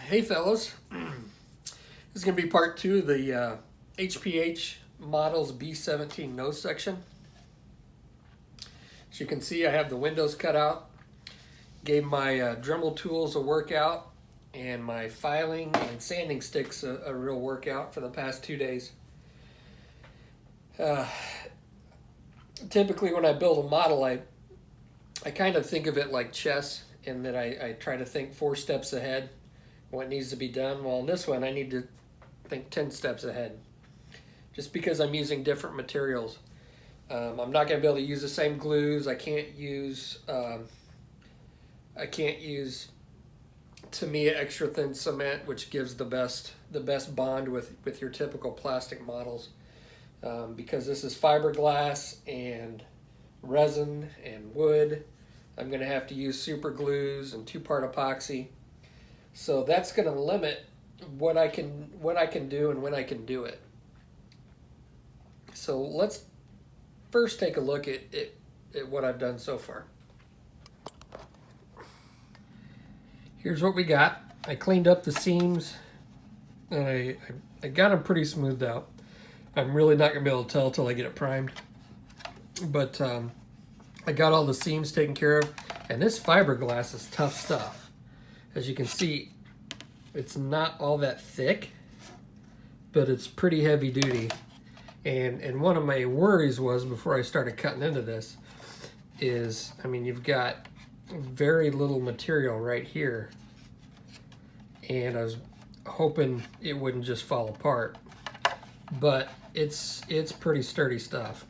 Hey fellas, this is going to be part two of the HPH models B17 nose section. As you can see, I have the windows cut out, gave my Dremel tools a workout, and my filing and sanding sticks a real workout for the past 2 days. Typically when I build a model, I kind of think of it like chess, in that I try to think 4 steps ahead what needs to be done. Well, in this one, I need to think 10 steps ahead, just because I'm using different materials. I'm not going to be able to use the same glues. I can't use Tamiya extra thin cement, which gives the best bond with your typical plastic models, because this is fiberglass and resin and wood. I'm going to have to use super glues and 2-part epoxy. So that's going to limit what I can do and when I can do it. So let's first take a look at what I've done so far. Here's what we got. I cleaned up the seams and I got them pretty smoothed out. I'm really not going to be able to tell till I get it primed. But I got all the seams taken care of, and this fiberglass is tough stuff. As you can see, it's not all that thick, but it's pretty heavy duty. And one of my worries was, before I started cutting into this, is, I mean, you've got very little material right here, and I was hoping it wouldn't just fall apart, but it's pretty sturdy stuff.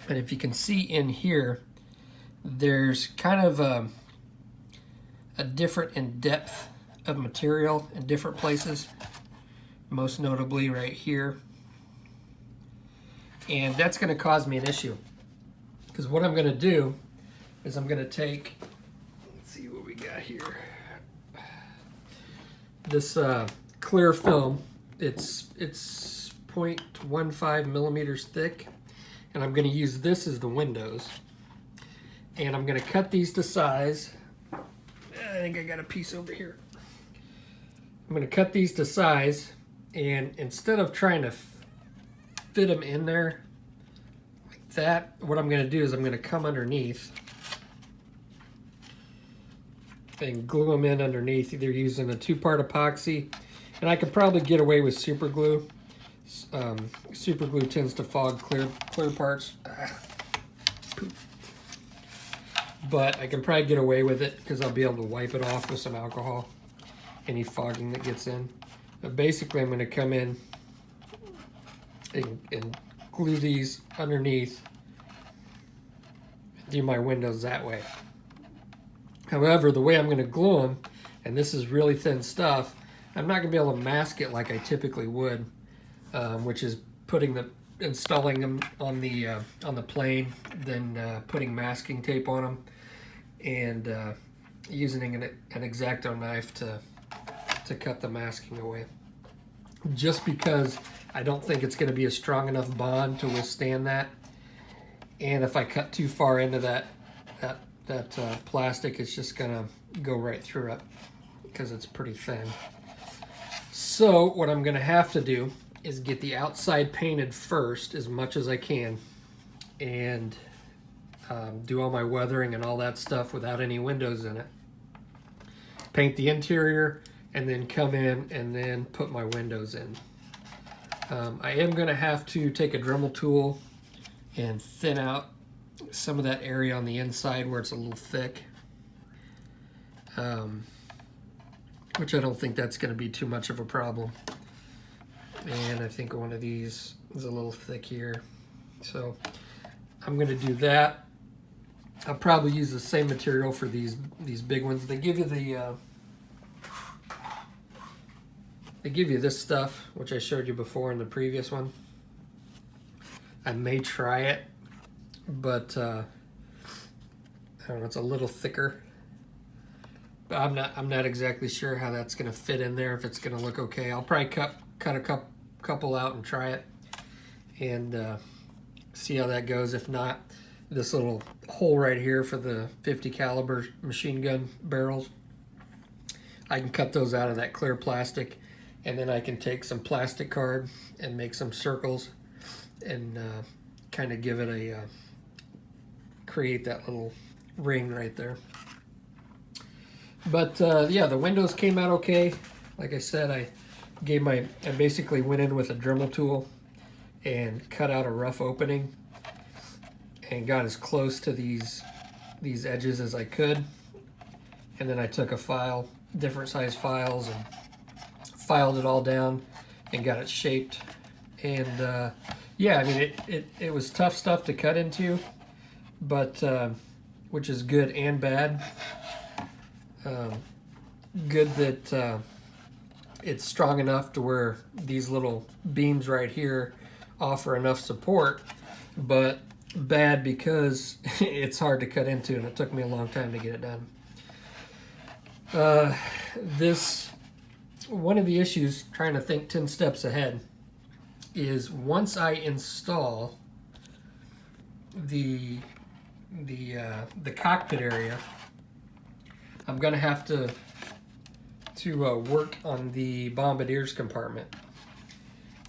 And if you can see in here, there's kind of a different in depth of material in different places, most notably right here. And that's going to cause me an issue, because what I'm going to do is I'm going to take, let's see what we got here, this clear film. It's 0.15 millimeters thick, and I'm going to use this as the windows, and I'm going to cut these to size. I think I got a piece over here. I'm going to cut these to size, and instead of trying to fit them in there like that, what I'm going to do is I'm going to come underneath and glue them in underneath, either using a 2-part epoxy, and I could probably get away with super glue. Super glue tends to fog clear parts. But I can probably get away with it because I'll be able to wipe it off with some alcohol, any fogging that gets in. But basically, I'm going to come in and glue these underneath, do my windows that way. However, the way I'm going to glue them, and this is really thin stuff, I'm not going to be able to mask it like I typically would, which is installing them on the plane, then putting masking tape on them, and using an X-Acto knife to cut the masking away. Just because I don't think it's going to be a strong enough bond to withstand that, and if I cut too far into that plastic, it's just going to go right through it because it's pretty thin. So what I'm going to have to do is get the outside painted first as much as I can, and do all my weathering and all that stuff without any windows in it. Paint the interior, and then come in and then put my windows in. I am going to have to take a Dremel tool and thin out some of that area on the inside where it's a little thick, which I don't think that's going to be too much of a problem. And I think one of these is a little thick here, so I'm going to do that. I'll probably use the same material for these big ones. They give you this stuff, which I showed you before in the previous one. I may try it, but I don't know, it's a little thicker. But I'm not exactly sure how that's going to fit in there, if it's going to look okay. I'll probably cut a couple out and try it, and see how that goes. If not, this little hole right here for the 50 caliber machine gun barrels, I can cut those out of that clear plastic, and then I can take some plastic card and make some circles and kind of give it a create that little ring right there. But yeah, the windows came out okay. Like I said, I basically went in with a Dremel tool and cut out a rough opening and got as close to these edges as I could. And then I took a file, different size files, and filed it all down and got it shaped. And yeah, I mean, it was tough stuff to cut into, but which is good and bad. Good that it's strong enough to where these little beams right here offer enough support, but bad because it's hard to cut into and it took me a long time to get it done. One of the issues, trying to think 10 steps ahead, is once I install the cockpit area, I'm gonna have to work on the bombardier's compartment,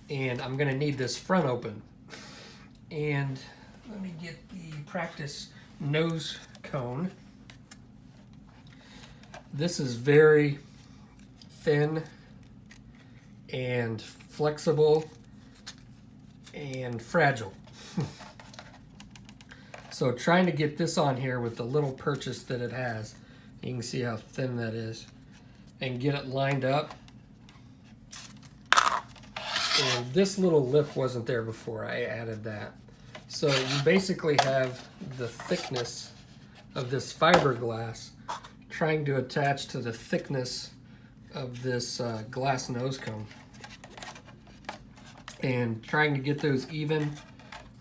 and I'm gonna need this front open. And let me get the practice nose cone. This is very thin and flexible and fragile. So trying to get this on here with the little purchase that it has, you can see how thin that is, and get it lined up. And this little lip wasn't there before, I added that. So you basically have the thickness of this fiberglass trying to attach to the thickness of this glass nose cone. And trying to get those even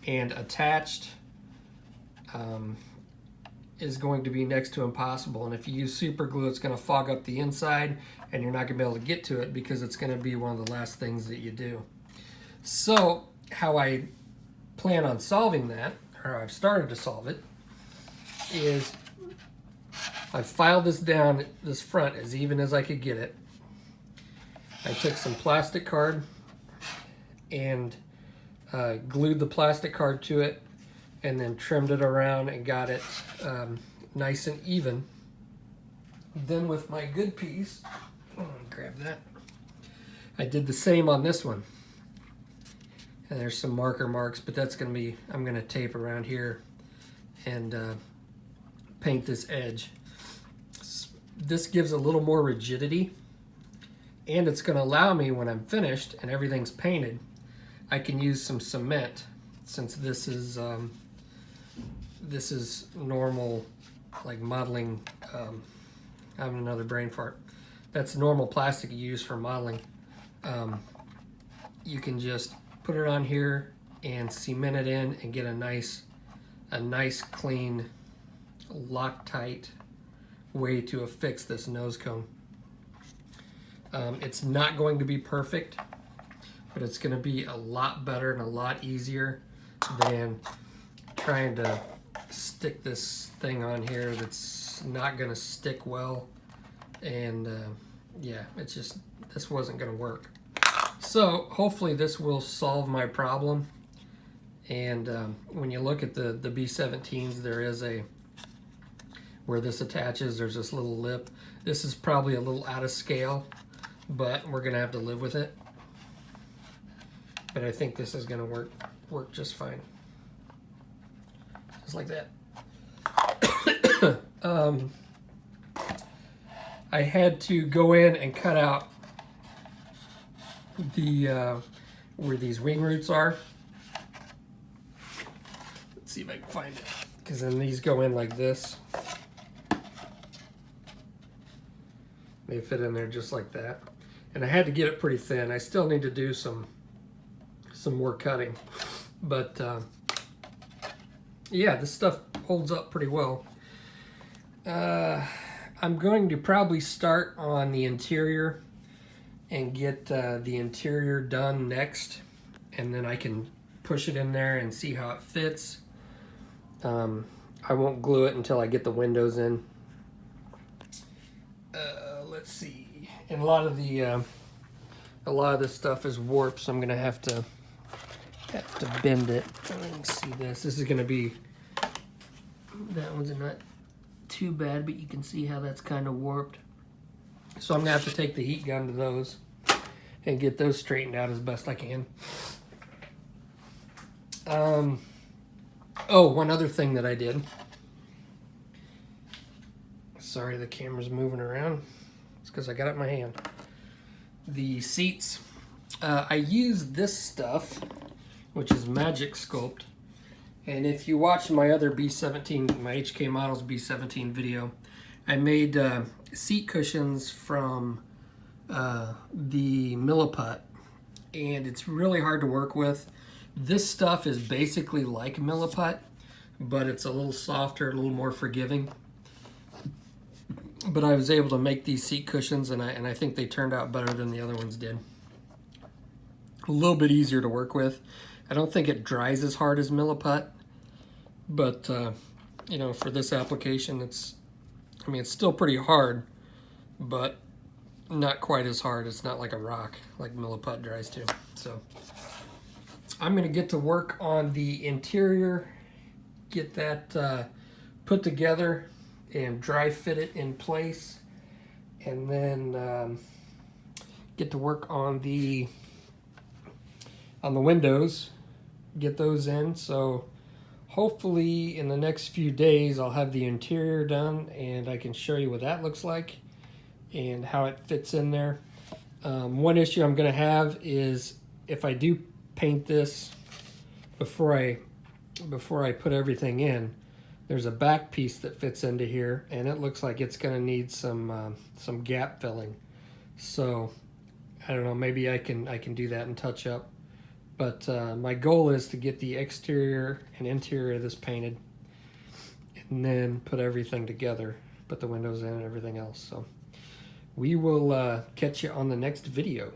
and attached is going to be next to impossible. And if you use super glue, it's going to fog up the inside and you're not going to be able to get to it because it's going to be one of the last things that you do. So how I plan on solving that, or I've started to solve it, is I've filed this down, this front, as even as I could get it. I took some plastic card and glued the plastic card to it, and then trimmed it around and got it nice and even. Then with my good piece, grab that, I did the same on this one. And there's some marker marks, but that's gonna be, I'm gonna tape around here and paint this edge. This gives a little more rigidity, and it's gonna allow me, when I'm finished and everything's painted, I can use some cement, since this is normal, like modeling. I'm having another brain fart. That's normal plastic you use for modeling. You can just put it on here and cement it in and get a nice clean, Loctite way to affix this nose cone. It's not going to be perfect, but it's going to be a lot better and a lot easier than trying to stick this thing on here that's not going to stick well. And yeah, it's just, this wasn't going to work. So hopefully this will solve my problem. And when you look at the B17s, there is where this attaches, there's this little lip. This is probably a little out of scale, but we're gonna have to live with it. But I think this is gonna work just fine. Just like that. I had to go in and cut out the where these wing roots are. Let's see if I can find it, because then these go in like this. They fit in there just like that. And I had to get it pretty thin. I still need to do some more cutting, but yeah, this stuff holds up pretty well. I'm going to probably start on the interior and get the interior done next, and then I can push it in there and see how it fits. I won't glue it until I get the windows in. Let's see. And a lot of this stuff is warped, so I'm gonna have to bend it. You can see this. This is gonna be, that one's not too bad, but you can see how that's kind of warped. So I'm gonna have to take the heat gun to those and get those straightened out as best I can. Oh, one other thing that I did. Sorry, the camera's moving around. It's because I got it in my hand. The seats. I used this stuff, which is Magic Sculpt. And if you watch my other B17, my HK Models B17 video, I made seat cushions from the Milliput, and it's really hard to work with. This stuff is basically like Milliput, but it's a little softer, a little more forgiving. But I was able to make these seat cushions, and I think they turned out better than the other ones did. A little bit easier to work with. I don't think it dries as hard as Milliput, but you know, for this application, it's still pretty hard, but not quite as hard. It's not like a rock like Milliput dries to. So I'm gonna get to work on the interior, get that put together and dry fit it in place, and then get to work on the windows, get those in. So hopefully in the next few days I'll have the interior done and I can show you what that looks like and how it fits in there. One issue I'm gonna have is if I do paint this before I put everything in, there's a back piece that fits into here, and it looks like it's gonna need some gap filling. So I don't know, maybe I can do that and touch up. But my goal is to get the exterior and interior of this painted, and then put everything together, put the windows in and everything else. So we will catch you on the next video.